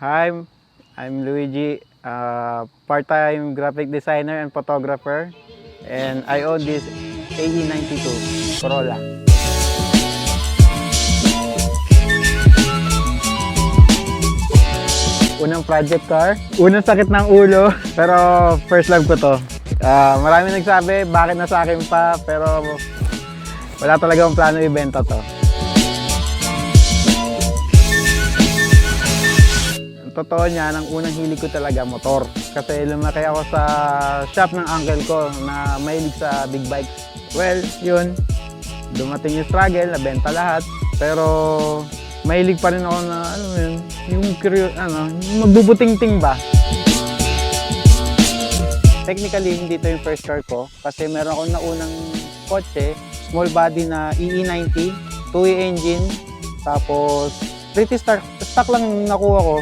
Hi, I'm Luigi, part-time graphic designer and photographer, and I own this AE92 Corolla. Unang project car, unang sakit ng ulo, pero first love ko to. Marami nagsabi, bakit nasa akin pa, pero wala talaga akong plano ibenta to. Totoo niya, ang unang hilig ko talaga motor. Kasi lumaki ako sa shop ng uncle ko na mahilig sa big bikes. Well, yun. Dumating yung struggle, nabenta lahat. Pero mahilig pa rin ako na, yung magbubuting-ting ba. Technically, hindi to yung first car ko. Kasi meron akong naunang kotse, small body na EE90, 2E engine. Tapos, pretty stock lang nakuha ko.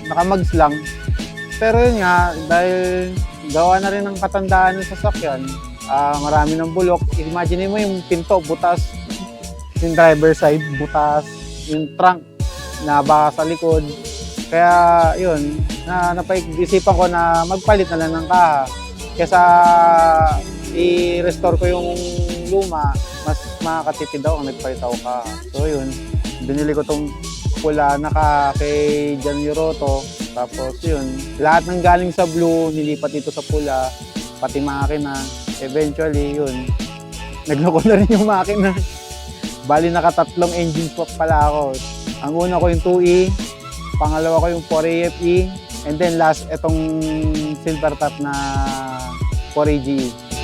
Nakamags lang. Pero yun nga, dahil gawa na rin ng katandaan ng sasakyan, marami ng bulok. Imagine mo yung pinto, butas. Yung driver side, butas. Yung trunk, nabaka sa likod. Kaya yun, napaisipan ko na magpalit na lang ng kaha. Kesa i-restore ko yung luma, mas makakatipid ako kung nagpalit ako kaha. So yun, binili ko tong pula kay Jan Yoroto. Tapos yun, lahat ng galing sa blue, nilipat dito sa pula, pati makina. Eventually yun, nagloko na rin yung makina. Bali nakatatlong engine swap pala ako. Ang una ko yung 2E, pangalawa ko yung 4AFE, and then last itong silver top na 4AGE.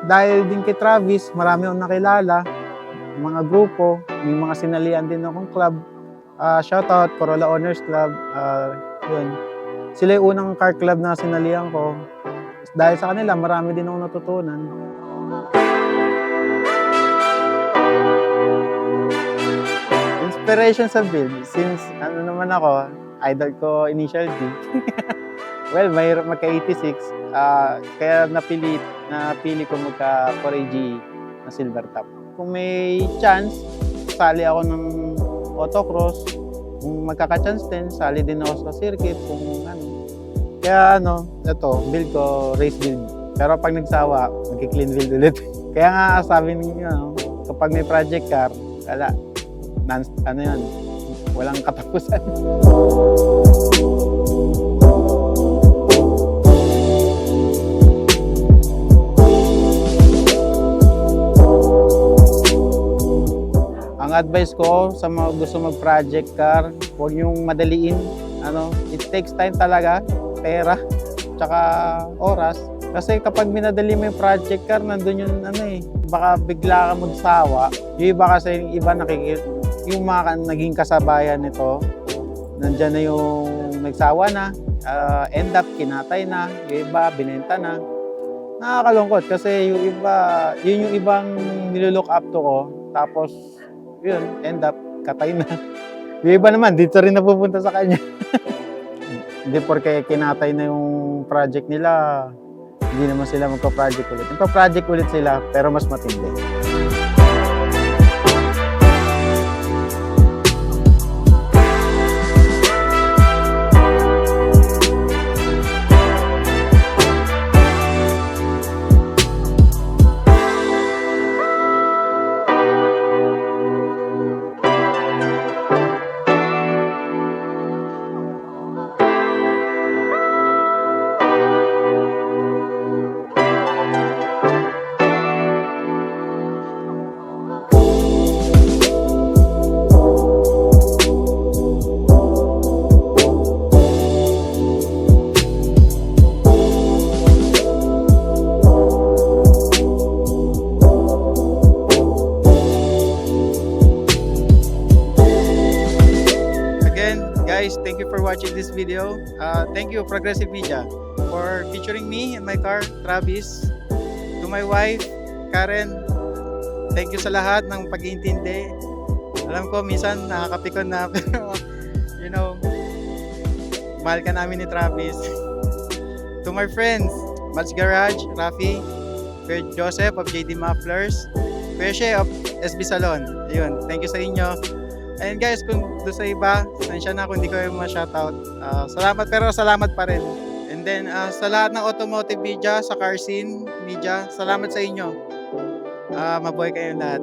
Dahil din kay Travis, marami akong nakilala, mga grupo, may mga sinalian din akong club. Shoutout, Corolla Owners Club. Yun. Sila yung unang car club na sinalian ko. Dahil sa kanila, marami din akong natutunan. Inspiration sa build, since naman ako, idol ko initial D. Well, may magka-86. Kaya napili ko magka 4AGE na silver top. Kung may chance, sali ako ng autocross. Kung magkaka-chance din, sali din ako sa circuit. Kung ano. Kaya ito, build ko, race build. Pero pag nagsawa, magki-clean build ulit. Kaya nga sabi ninyo, kapag may project car, walang katapusan. Ang advice ko sa mga gusto mag-project car, huwag niyong madaliin. It takes time talaga, pera, tsaka oras. Kasi kapag minadali mo yung project car, nandun yung baka bigla ka magsawa. Yung iba kasi, yung mga naging kasabayan nito, nandyan na yung nagsawa na, end up kinatay na, yung iba binenta na. Nakakalungkot kasi yung iba, yun yung ibang nilook up to ko. Tapos, yun, end up, katay na. Yung iba naman, dito rin napupunta sa kanya. Hindi porke kinatay na yung project nila, hindi naman sila magpa-project ulit. Magpa-project ulit sila, pero mas matindi. Guys, thank you for watching this video. Thank you Progressive Media for featuring me in my car, Travis. To my wife, Karen, thank you sa lahat ng pag-iintindi. Alam ko minsan nakakapikon na pero you know, mahal ka namin ni Travis. To my friends, Mads Garage, Rafi, Kuya Joseph of JD Mufflers, Kuya Shea of SB Salon. Ayun, thank you sa inyo. And guys, kung doon sa iba, sensya na kung hindi ko yung ma-shoutout. Salamat, pero salamat pa rin. And then, sa lahat ng automotive media, sa car scene media, salamat sa inyo. Mabuhay kayong lahat.